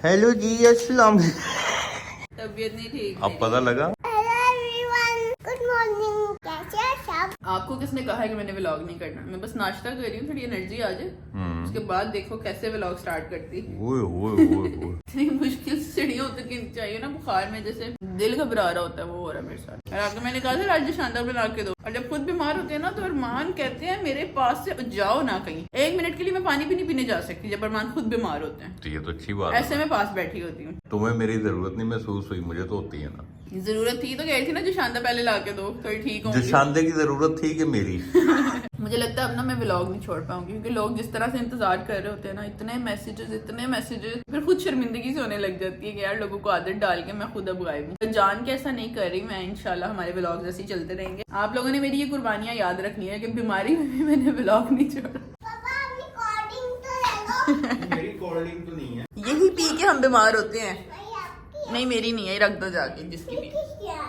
Hello जी, अस्सलाम। तबीयत नहीं ठीक। अब पता लगा। गुड मॉर्निंग, कैसे हैं सब? आपको किसने कहा है कि मैंने व्लॉग नहीं करना? मैं बस नाश्ता कर रही हूँ, थोड़ी एनर्जी आ जाए, उसके बाद देखो कैसे व्लॉग स्टार्ट करती। इतनी मुश्किल से सीढ़ियाँ उतर के चाहिए ना, बुखार में जैसे दिल घबरा रहा होता है, वो हो रहा है मेरे साथ। और आपको मैंने कहा था राजेश शानदार बना के दो, और जब खुद बीमार होते हैं ना तो अरमान कहते हैं मेरे पास से जाओ ना कहीं, 1 मिनट के लिए मैं पानी भी नहीं पीने जा सकती जब अरमान खुद बीमार होते हैं। तो ये तो अच्छी बात ऐसे में पास बैठी होती हूँ। तुम्हें मेरी जरूरत नहीं महसूस हुई, मुझे तो होती है ना। जरूरत थी तो कह थी ना जो शानदार पहले ला के दो, थोड़ी ठीक होंगी। शानदे की जरूरत थी कि मेरी। मुझे लगता है अब ना मैं व्लॉग नहीं छोड़ पाऊंगी, क्योंकि लोग जिस तरह से इंतजार कर रहे होते हैं ना, इतने मैसेजेस, फिर खुद शर्मिंदगी से होने लग जाती है कि यार लोगों को आदत डाल के मैं खुद अब गायब हूँ। तो जान के ऐसा नहीं कर रही मैं, इंशाल्लाह हमारे व्लॉग ऐसे ही चलते रहेंगे। आप लोगों ने मेरी ये कुर्बानियां याद रखनी है कि बीमारी में भी मैंने व्लॉग नहीं छोड़ा। पापा रिकॉर्डिंग तो ले लो। मेरी कोल्ड तो नहीं है। यही पी के हम बीमार होते हैं। नहीं आपकी नहीं मेरी नहीं है, रख दो जाके जिसकी भी। क्या?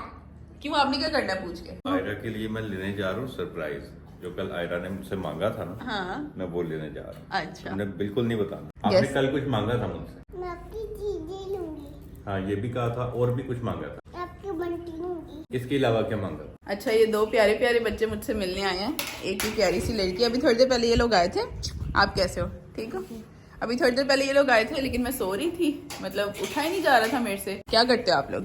क्यों, आपने क्या करना है पूछ के? आयरा के लिए मैं लेने जा रहा हूँ सरप्राइज, जो कल आयरा ने मुझसे मांगा था ना। हाँ मैं वो लेने जा रहा हूँ। अच्छा, तुमने बिल्कुल नहीं बताना। आपने Yes. कल कुछ मांगा था मुझसे। मैं आपकी चीजें लूंगी, हाँ, ये भी कहा था, और भी कुछ मांगा था। आपकी बंटी लूंगी। इसके अलावा क्या मांगा? अच्छा ये 2 प्यारे प्यारे बच्चे मुझसे मिलने आए हैं। एक ही प्यारी सी लड़की, अभी थोड़ी देर पहले ये लोग आए थे। आप कैसे हो? ठीक हो? अभी थोड़ी देर पहले ये लोग आए थे, लेकिन मैं सो रही थी, मतलब उठा ही नहीं जा रहा था मेरे से। क्या करते हो आप लोग?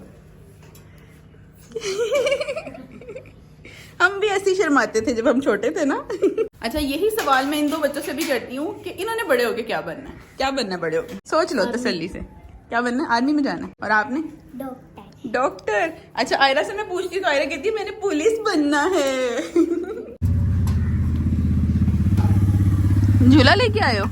हम भी ऐसे ही शर्माते थे जब हम छोटे थे ना। अच्छा यही सवाल मैं इन 2 बच्चों से भी करती हूँ कि इन्होंने बड़े होके क्या बनना है? क्या बनना है बड़े होके? सोच लो तसल्ली से। क्या बनना है? आर्मी में जाना है। और आपने? डॉक्टर। डॉक्टर। अच्छा आयरा से मैं पूछती हूँ तो आयरा कहती है मैंने पुलिस बनना है। झूला लेके आए हो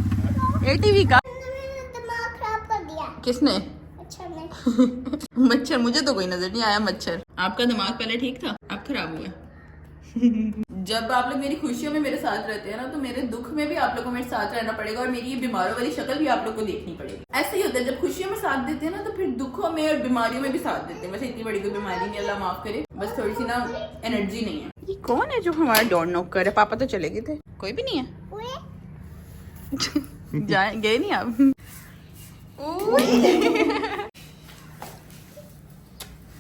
ATV का? मेरा दिमाग खराब कर दिया। किसने? अच्छा नहीं। मच्छर, मुझे तो कोई नजर नहीं आया मच्छर। आपका दिमाग पहले ठीक था, अब खराब हुआ। जब आप लोग मेरी खुशियों में मेरे साथ रहते हैं ना, तो मेरे दुख में भी आप लोगों को मेरे साथ रहना पड़ेगा, और मेरी ये बीमारों वाली शक्ल भी आप लोग को देखनी पड़ेगी। ऐसे ही होता है, जब खुशियों में साथ देते हैं ना, तो फिर दुखों में और बीमारियों में भी साथ देते हैं। वैसे इतनी बड़ी कोई बीमारी नहीं, अल्लाह माफ करे, बस थोड़ी सी ना एनर्जी नहीं है। ये कौन है जो हमारा डोर नॉक कर रहा है? पापा तो चले गए थे, कोई भी नहीं है। जाए गए नहीं आप?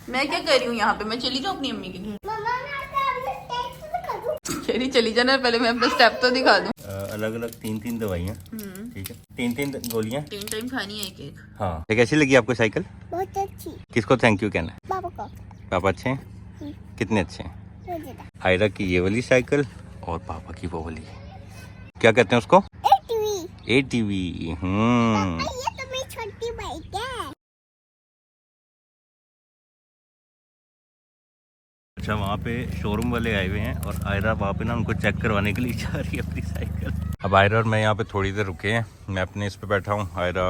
मैं क्या कर रही हूँ यहाँ पे? मैं चली जाऊँ अपनी अम्मी के घर? मम्मा मैं आपको टेस्ट दिखा दूं? कह रही चली जाना, पहले मैं अपना स्टेप तो दिखा दूँ। अलग अलग 3-3 दवाइयाँ, ठीक है, 3-3 गोलियाँ, 3 टाइम खानी है एक। हाँ। कैसी लगी आपको साइकिल? बहुत अच्छी। किसको थैंक यू कहना है? पापा को। पापा अच्छे हैं? कितने अच्छे हैं? मुझे दे। आयरा की ये वाली साइकिल और पापा की वो वाली, क्या कहते हैं उसको? ATV। ATV। ये तो मेरी छोटी बाइक है। अच्छा, वहाँ पे शोरूम वाले आए हुए हैं और आयरा वहाँ पे ना उनको चेक करवाने के लिए जा रही है अपनी साइकिल। अब आयरा और मैं यहाँ पे थोड़ी देर रुके हैं, मैं अपने इस पे बैठा हूँ, आयरा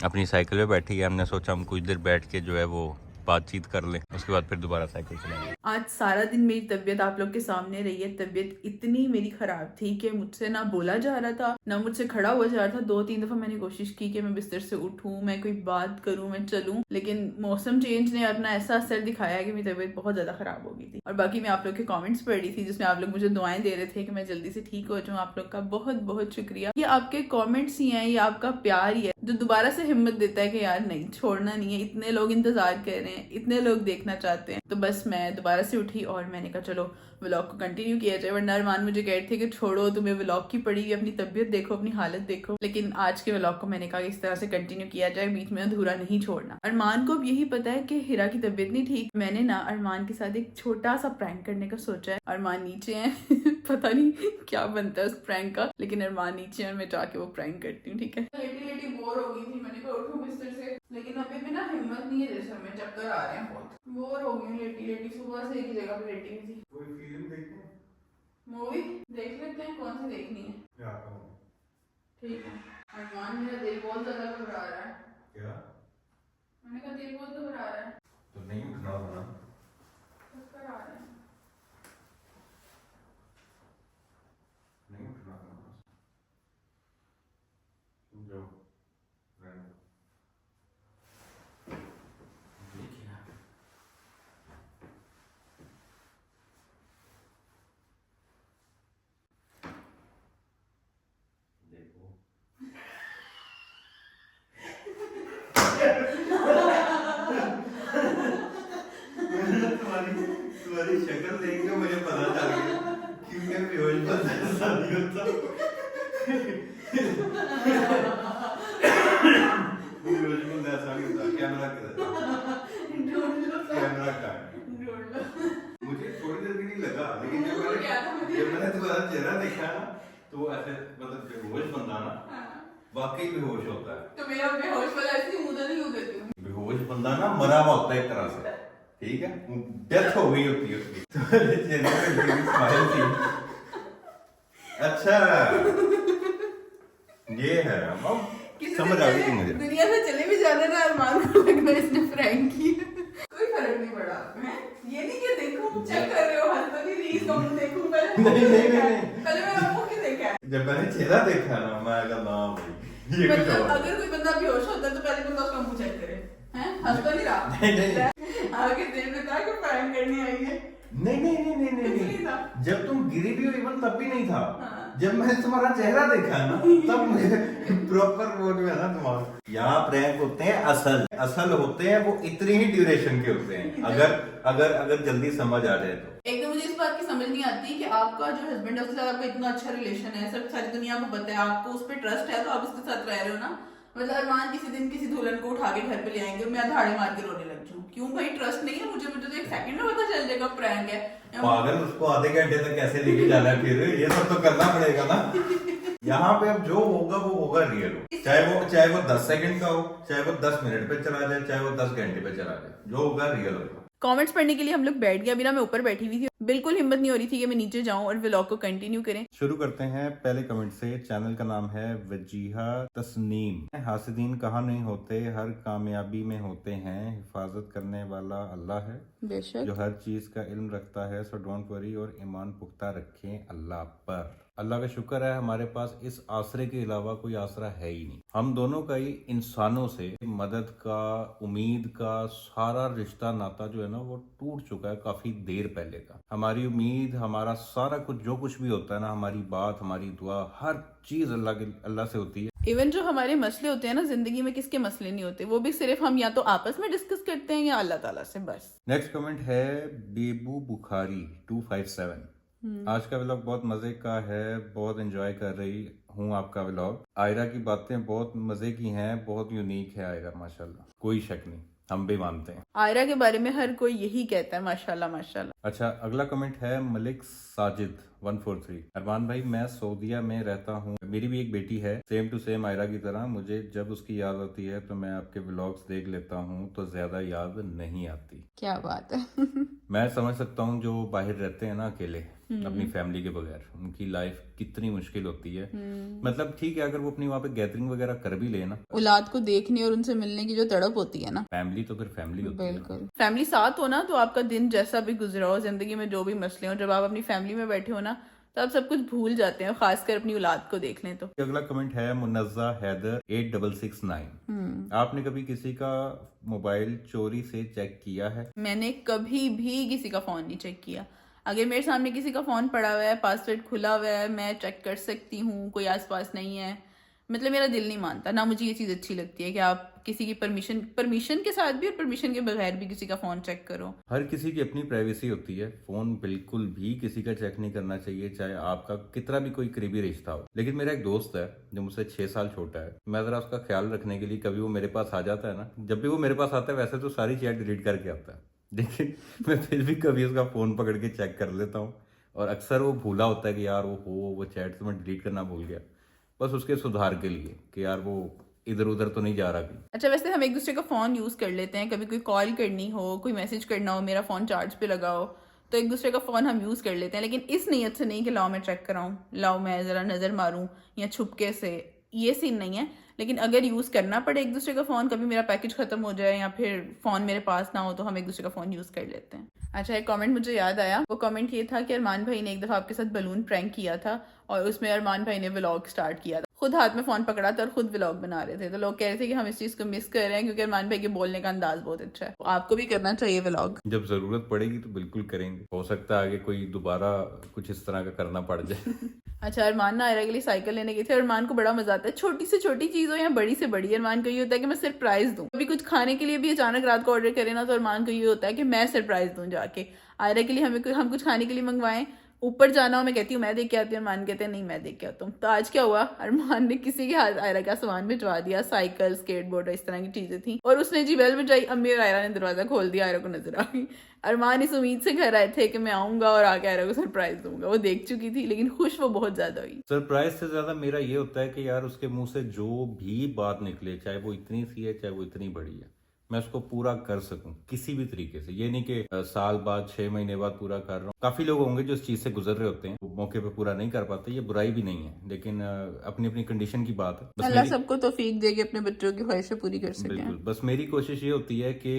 अपनी साइकिल पे बैठी है। हमने सोचा हम कुछ देर बैठ के जो है वो बातचीत कर लें, उसके बाद फिर दोबारा साइकिल चलाएंगे। आज सारा दिन मेरी तबीयत आप लोग के सामने रही है। तबीयत इतनी मेरी खराब थी कि मुझसे ना बोला जा रहा था, ना मुझसे खड़ा हुआ जा रहा था। 2-3 दफा मैंने कोशिश की कि मैं बिस्तर से उठूं, मैं कोई बात करूं, मैं चलूं, लेकिन मौसम चेंज ने अपना ऐसा असर दिखाया कि मेरी तबीयत बहुत ज्यादा खराब हो गई थी। और बाकी मैं आप लोग के कॉमेंट्स पढ़ रही थी जिसमें आप लोग मुझे दुआएं दे रहे थे कि मैं जल्दी से ठीक हो जाऊं। आप लोग का बहुत बहुत शुक्रिया। ये आपके कॉमेंट्स ही हैं, ये आपका प्यार ही है जो दोबारा से हिम्मत देता है कि यार नहीं, छोड़ना नहीं है। इतने लोग इंतजार कर रहे हैं, इतने लोग देखना चाहते हैं, तो बस मैं दोबारा से उठी और मैंने कहा चलो व्लॉग को कंटिन्यू किया जाए। वरना अरमान मुझे कह रहे थे कि छोड़ो, तुम्हें व्लॉग की पड़ी हुई, अपनी तबीयत देखो, अपनी हालत देखो। लेकिन आज के व्लॉग को मैंने कहा इस तरह से कंटिन्यू किया जाए, बीच में अधूरा नहीं छोड़ना। अरमान को अब यही पता है कि हिरा की तबीयत नहीं ठीक। मैंने ना अरमान के साथ एक छोटा सा प्रैंक करने का सोचा है। अरमान नीचे है पता नहीं क्या बनता है उस प्रैंक का, लेकिन अरमान नीचे है और मैं जाके वो प्रैंक करती हूँ, ठीक है। लेटी लेटी बोर हो गई थी, मैंने कहा उठूं बिस्तर से, लेकिन अभी भी ना हिम्मत नहीं है, जैसे हमें चक्कर आ रहे हैं, बहुत बोर हो गई लेटी लेटी। सुबह से एक ही जगह पे लेटी हुई थी। कोई फिल्म देखें? मूवी देख लेते हैं, कौन सी देखनी है? ठीक है। अरमान मेरा दिल बहुत ज्यादा घबरा रहा है। क्या? मैंने कहा दिल बहुत घबरा रहा है, तो नहीं उठना होगा, चक्कर आ रहे हैं। नहीं उठना होगा, जो देखो शक्ल देख के मुझे पता चल गया कि मैं बेहोश बंदा ऐसा नहीं होता। बेहोश बंदा ऐसा नहीं होता। कैमरा किधर है? कैमरा कहाँ है? मुझे थोड़ी देर भी नहीं लगा, लेकिन जब मैंने तुम्हारा चेहरा देखा ना तो ऐसे मतलब बेहोश बंदा ना वाकई बेहोश होता है। तो मेरा बेहोश वाला ऐसे मुंह नहीं हो देती हूँ। बेहोश बंदा ना मरा हुआ होता है एक तरह से, ठीक है, डेथ हो गई होती है उसकी। तुम्हारे चेहरे पे बड़ी स्माइल थी। अच्छा ये है, अब समझ आ गई मुझे। दुनिया से चले भी जाने ना अरमान को लगना इसने प्रैंक की। कोई फर्क नहीं पड़ा। मैं ये नहीं कि देखूं चेक कर रहे हो हंस तो नहीं रही इसका मुंह देखूं पहले। नहीं पहले मेरा मुंह क्यों देखा है? जब मैंने चेहरा देखा ना मैं कहा ना भाई ये कुछ मतलब और। अगर कोई बंदा बेहोश होता है तो पहले बंदा उसका मुंह चेक करे, हैं? हंस तो नहीं रहा। नहीं आगे देख लेता कि प्रैंक करनी आई है। नहीं जब तुम गिरी भी हो इवन तब भी नहीं था। हाँ। जब मैंने तुम्हारा चेहरा देखा ना तब मुझे प्रॉपर मोड में ना तुम्हारा। यहाँ प्रैंक होते हैं असल होते हैं, वो इतनी ही ड्यूरेशन के होते हैं अगर जल्दी समझ आ जाए तो। एक तो मुझे इस बात की समझ नहीं आती कि आपका जो हस्बैंड है उसके साथ आपका इतना अच्छा रिलेशन है, सब सारी दुनिया को पता है, आपको उस पर ट्रस्ट है तो आप उसके साथ रह रहे हो ना। मतलब अरमान किसी दिन किसी दुल्हन को उठा के घर पे ले आएंगे, मैं धाड़े मार के रोने लग जाऊं। क्यों भाई? ट्रस्ट नहीं है मुझे तो एक सेकंड में पता चल जाएगा प्रैंक है। पागल, उसको आधे घंटे तक कैसे लेके जाना है फिर? ये सब तो करना पड़ेगा ना। यहाँ पे अब जो होगा वो होगा रियल हो, चाहे वो 10 सेकंड का हो, चाहे वो 10 मिनट पे चला जाए, चाहे वो 10 घंटे पे चला जाए, जो होगा रियल होगा। कमेंट्स पढ़ने के लिए हम लोग बैठ गए। अभी ना मैं ऊपर बैठी हुई थी, बिल्कुल हिम्मत नहीं हो रही थी कि मैं नीचे जाऊं और व्लॉग को कंटिन्यू करें। शुरू करते हैं पहले कमेंट से। चैनल का नाम है वजीहा तस्नीम। हासिदीन कहाँ नहीं होते, हर कामयाबी में होते हैं। हिफाजत करने वाला अल्लाह है बेशक। जो हर चीज का इल्म रखता है, सो डोंट वरी और ईमान पुख्ता रखें अल्लाह पर। अल्लाह का शुक्र है हमारे पास इस आसरे के अलावा कोई आसरा है ही नहीं। हम दोनों का ही इंसानों से मदद का, उम्मीद का सारा रिश्ता नाता जो है ना वो टूट चुका है काफी देर पहले का। हमारी उम्मीद, हमारा सारा कुछ जो कुछ भी होता है ना, हमारी बात, हमारी दुआ, हर चीज अल्लाह से होती है। इवन जो हमारे मसले होते हैं ना जिंदगी में, किसके मसले नहीं होते, वो भी सिर्फ हम या तो आपस में डिस्कस करते हैं या अल्लाह ताला से, बस। नेक्स्ट कमेंट है बेबू बुखारी 257। आज का व्लॉग बहुत मजे का है, बहुत एंजॉय कर रही हूँ आपका व्लॉग। आयरा की बातें बहुत मजे की हैं, बहुत यूनिक है आयरा, माशाल्लाह, कोई शक नहीं, हम भी मानते हैं। आयरा के बारे में हर कोई यही कहता है, माशाल्लाह माशाल्लाह। अच्छा, अगला कमेंट है मलिक साजिद 143। अरमान भाई, मैं सऊदीया में रहता हूँ, मेरी भी एक बेटी है, सेम टू सेम आयरा की तरह। मुझे जब उसकी याद आती है तो मैं आपके व्लॉग्स देख लेता हूँ तो ज्यादा याद नहीं आती। क्या बात है। मैं समझ सकता हूँ जो बाहर रहते हैं ना अकेले अपनी फैमिली के बगैर, उनकी लाइफ कितनी मुश्किल होती है। मतलब ठीक है अगर वो अपनी वहाँ पे गैदरिंग वगैरह कर भी ले ना, औलाद को देखने और उनसे मिलने की जो तड़प होती है ना, फैमिली तो फिर फैमिली होती है। बिल्कुल। फैमिली साथ हो ना तो आपका दिन जैसा भी गुजरा हो, जिंदगी में जो भी मसले हो, जब आप अपनी फैमिली में बैठे हो ना तो आप सब कुछ भूल जाते हैं, खासकर अपनी औलाद को देख लें तो। अगला कमेंट है मुन्नज़ा हैदर 8669। आपने कभी किसी का मोबाइल चोरी से चेक किया है? मैंने कभी भी किसी का फोन नहीं चेक किया। अगर मेरे सामने किसी का फोन पड़ा हुआ है, पासवर्ड खुला हुआ है, मैं चेक कर सकती हूँ, कोई आसपास नहीं है, मतलब मेरा दिल नहीं मानता ना, मुझे ये चीज अच्छी लगती है कि आप किसी की परमिशन के साथ भी और परमिशन के बगैर भी किसी का फोन चेक करो। हर किसी की अपनी प्राइवेसी होती है, फोन बिल्कुल भी किसी का चेक नहीं करना चाहिए, चाहे आपका कितना भी कोई करीबी रिश्ता हो। लेकिन मेरा एक दोस्त है जो मुझसे 6 साल छोटा है, मैं जरा उसका ख्याल रखने के लिए कभी वो मेरे पास आ जाता है ना, जब भी वो मेरे पास आता है वैसे तो सारी चैट डिलीट करके आता है, लेकिन मैं फिर भी कभी उसका फोन पकड़ के चेक कर लेता हूँ, और अक्सर वो भूला होता है कि यार वो चैट तो मैं डिलीट करना भूल गया, बस उसके सुधार के लिए कि यार वो इधर उधर तो नहीं जा रहा कहीं। अच्छा, वैसे हम एक दूसरे का फोन यूज कर लेते हैं, कभी कोई कॉल करनी हो, कोई मैसेज करना हो, मेरा फोन चार्ज पे लगा हो तो एक दूसरे का फोन हम यूज कर लेते हैं, लेकिन इस नीयत से नहीं कि लाओ मैं चेक कराऊं, लाओ मैं जरा नजर मारूं या छुपके से, ये सीन नहीं है। लेकिन अगर यूज करना पड़े एक दूसरे का फोन, कभी मेरा पैकेज खत्म हो जाए या फिर फोन मेरे पास ना हो, तो हम एक दूसरे का फोन यूज कर लेते हैं। अच्छा, एक कमेंट मुझे याद आया, वो कमेंट ये था कि अरमान भाई ने एक दफा आपके साथ बलून प्रैंक किया था और उसमें अरमान भाई ने व्लॉग स्टार्ट किया था। खुद हाथ में फोन पकड़ा था और खुद व्लॉग बना रहे थे। तो लोग कह रहे थे कि हम इस चीज को मिस कर रहे हैं क्योंकि अरमान भाई के बोलने का अंदाज बहुत अच्छा है। आपको भी करना चाहिए व्लॉग। जब जरूरत पड़ेगी तो बिल्कुल करेंगे, हो सकता है आगे कोई दोबारा कुछ इस तरह का करना पड़ जाए। अच्छा, अरमान ना आयरा के लिए साइकिल लेने गए थे। अरमान को बड़ा मजा आता है, छोटी से छोटी चीज हो या बड़ी से बड़ी। अरमान को ये होता है कि मैं सरप्राइज दूं। अभी कुछ खाने के लिए भी अचानक रात को ऑर्डर करें ना, तो अरमान को ये होता है कि मैं सरप्राइज दूं जाके। आयरा के लिए हम कुछ खाने के लिए मंगवाएं, ऊपर जाना हो, मैं कहती हूँ मैं देख के आती हूँ, अरमान कहते हैं नहीं मैं देख के आता हूँ। तो आज क्या हुआ, अरमान ने किसी के हाथ आयरा का सामान भिजवा दिया, साइकिल, स्केटबोर्ड, इस तरह की चीजें थी। और उसने जी बेल बजाई, अम्मी और आयरा ने दरवाजा खोल दिया, आयरा को नजर आ गई। अरमान इस उम्मीद से घर आए थे कि मैं आऊंगा और आके आयरा को सरप्राइज दूंगा। वो देख चुकी थी लेकिन खुश वो बहुत ज्यादा हुई। सरप्राइज से ज्यादा मेरा ये होता है कि यार उसके मुंह से जो भी बात निकले, चाहे वो इतनी सी है चाहे वो इतनी बड़ी है, मैं उसको पूरा कर सकूं किसी भी तरीके से। ये नहीं कि साल बाद 6 महीने बाद पूरा कर रहा हूँ। काफी लोग होंगे जो इस चीज से गुजर रहे होते हैं, वो मौके पे पूरा नहीं कर पाते, ये बुराई भी नहीं है, लेकिन अपनी अपनी कंडीशन की बात है। अल्लाह सबको तौफीक दे कि अपने बच्चों की ख्वाहिशें पूरी कर सके। बिल्कुल, बस मेरी कोशिश ये होती है कि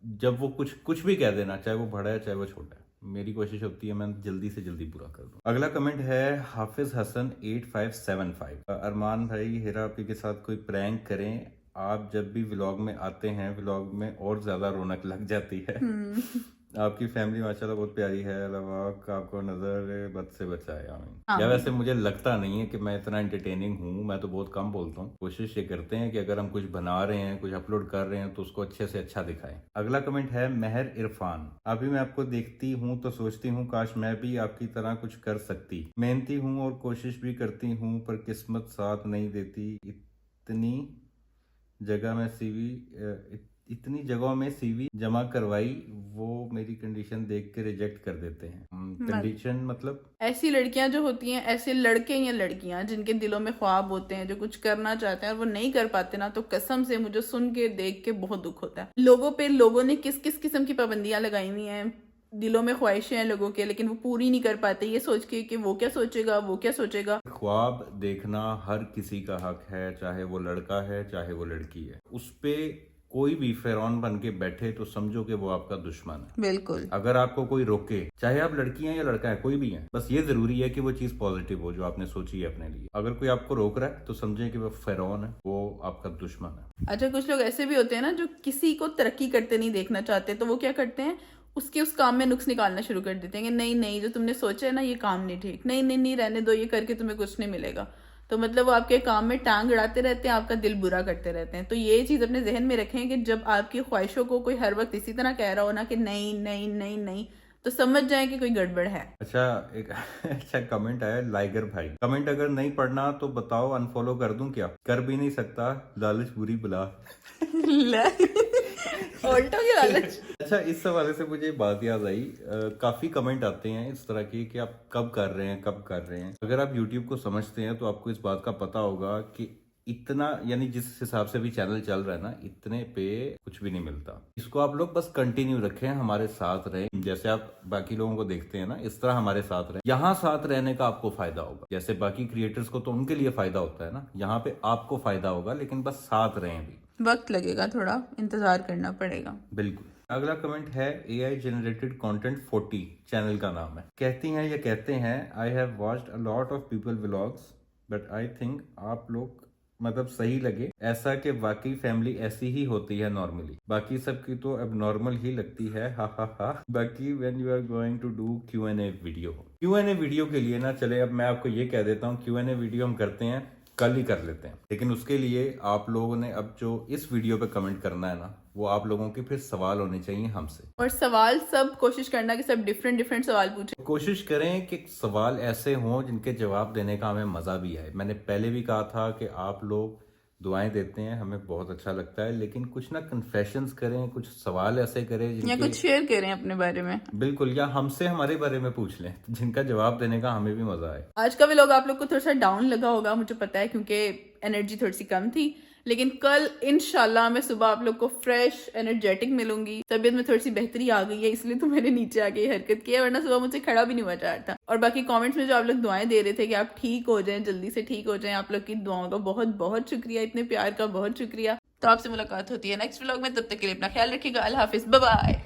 जब वो कुछ भी कह देना, चाहे वो बड़ा है चाहे वो छोटा है, मेरी कोशिश होती है मैं जल्दी से जल्दी पूरा कर दूं। अगला कमेंट है हाफिज हसन 8575। अरमान भाई, हेरा आपी के साथ कोई प्रैंक करें, आप जब भी व्लॉग में आते हैं व्लॉग में और ज्यादा रौनक लग जाती है। आपकी फैमिली माशाल्लाह बहुत प्यारी है, अल्लाह आपको नजर बद से बचाए, आमीन। या वैसे मुझे लगता नहीं है कि मैं इतना एंटरटेनिंग हूँ, मैं तो बहुत कम बोलता हूँ। कोशिश ये करते हैं कि अगर हम कुछ बना रहे हैं, कुछ अपलोड कर रहे हैं तो उसको अच्छे से अच्छा दिखाएं। अगला कमेंट है महर इरफान। अभी मैं आपको देखती हूँ तो सोचती हूँ काश मैं भी आपकी तरह कुछ कर सकती। मेहनती हूँ और कोशिश भी करती हूँ पर किस्मत साथ नहीं देती। इतनी जगहों में सीवी जमा करवाई, वो मेरी कंडीशन देख के रिजेक्ट कर देते हैं। कंडीशन मतलब ऐसी लड़कियां जो होती हैं, ऐसे लड़के या लड़कियां जिनके दिलों में ख्वाब होते हैं, जो कुछ करना चाहते हैं और वो नहीं कर पाते ना, तो कसम से मुझे सुन के देख के बहुत दुख होता है। लोगों ने किस किस किस्म की पाबंदियां लगाई हुई हैं, दिलों में ख्वाहिशें हैं लोगों के, लेकिन वो पूरी नहीं कर पाते, ये सोच के कि वो क्या सोचेगा, वो क्या सोचेगा। ख्वाब देखना हर किसी का हक है, चाहे वो लड़का है चाहे वो लड़की है। उस पे कोई भी फिरौन बन के बैठे तो समझो कि वो आपका दुश्मन है। बिल्कुल। अगर आपको कोई रोके, चाहे आप लड़की हैं या लड़का है, कोई भी है, बस ये जरूरी है कि वो चीज पॉजिटिव हो जो आपने सोची है अपने लिए। अगर कोई आपको रोक रहा है तो समझे कि वो फिरौन है, वो आपका दुश्मन है। अच्छा, कुछ लोग ऐसे भी होते हैं ना जो किसी को तरक्की करते नहीं देखना चाहते, तो वो क्या करते हैं, उसके उस काम में नुक्स निकालना शुरू कर देते हैं कि नहीं नहीं, जो तुमने सोचा है ना ये काम नहीं ठीक, नहीं नहीं नहीं रहने दो, ये करके तुम्हें कुछ नहीं मिलेगा। तो मतलब वो आपके काम में टांग अड़ाते रहते हैं, आपका दिल बुरा करते रहते हैं। तो ये चीज अपने जहन में रखें कि जब आपकी ख्वाहिशों को कोई हर वक्त इसी तरह कह रहा हो ना कि नहीं नहीं नहीं नहीं, तो समझ जाए कि कोई गड़बड़ है। अच्छा, एक अच्छा कमेंट आया लाइगर भाई। कमेंट अगर नहीं पढ़ना तो बताओ, अनफॉलो कर दूं क्या? कर भी नहीं सकता, लालच बुरी बला। ऑल्टो की लालच। अच्छा, इस हवाले से मुझे बात याद आई, काफी कमेंट आते हैं इस तरह की कि आप कब कर रहे हैं, कब कर रहे हैं। अगर आप YouTube को समझते हैं तो आपको इस बात का पता होगा कि इतना, यानी जिस हिसाब से भी चैनल चल रहा है ना, इतने पे कुछ भी नहीं मिलता। इसको आप लोग बस कंटिन्यू रखें, हमारे साथ रहें। जैसे आप बाकी लोगों को देखते हैं ना, इस तरह हमारे साथ रहें। यहाँ साथ रहने का आपको फायदा होगा। जैसे बाकी क्रिएटर्स को तो उनके लिए फायदा होता है ना, यहाँ पे आपको फायदा होगा, लेकिन बस साथ रहें। भी वक्त लगेगा, थोड़ा इंतजार करना पड़ेगा। बिल्कुल। अगला कमेंट है AI जनरेटेड कंटेंट 40 चैनल का नाम है। कहती हैं, ये कहते हैं, I have watched a lot of people vlogs but I think आप लोग मतलब सही लगे। ऐसा कि वाकई फैमिली ऐसी ही होती है नॉर्मली, बाकी सबकी तो अब नॉर्मल ही लगती है, हा हा हा। बाकी when you are going to do Q&A video. Q&A video के लिए ना, चले अब मैं आपको ये कह देता हूँ, Q&A वीडियो हम करते हैं, कल ही कर लेते हैं, लेकिन उसके लिए आप लोगों ने अब जो इस वीडियो पे कमेंट करना है ना, वो आप लोगों के फिर सवाल होने चाहिए हमसे। और सवाल सब कोशिश करना कि सब डिफरेंट सवाल पूछे। कोशिश करें कि सवाल ऐसे हों जिनके जवाब देने का हमें मजा भी आए। मैंने पहले भी कहा था कि आप लोग दुआएं देते हैं, हमें बहुत अच्छा लगता है, लेकिन कुछ ना कन्फेशंस करें, कुछ सवाल ऐसे करें या कुछ शेयर करें अपने बारे में। बिल्कुल, या हमसे हमारे बारे में पूछ लें जिनका जवाब देने का हमें भी मजा आए। आज का व्लॉग आप लोग को थोड़ा सा डाउन लगा होगा, मुझे पता है, क्योंकि एनर्जी थोड़ी सी कम थी, लेकिन कल इंशाल्लाह मैं सुबह आप लोग को फ्रेश एनर्जेटिक मिलूंगी। तबीयत में थोड़ी सी बेहतरी आ गई है, इसलिए तो मैंने नीचे आके हरकत की है, वरना सुबह मुझसे खड़ा भी नहीं हुआ जा रहा था। और बाकी कमेंट्स में जो आप लोग दुआएं दे रहे थे कि आप ठीक हो जाएं, जल्दी से ठीक हो जाएं, आप लोग की दुआओं का बहुत बहुत शुक्रिया, इतने प्यार का बहुत शुक्रिया। तो आपसे मुलाकात होती है नेक्स्ट व्लॉग में, तब तक के लिए अपना ख्याल रखिएगा। अल्लाह हाफिज, बाय बाय।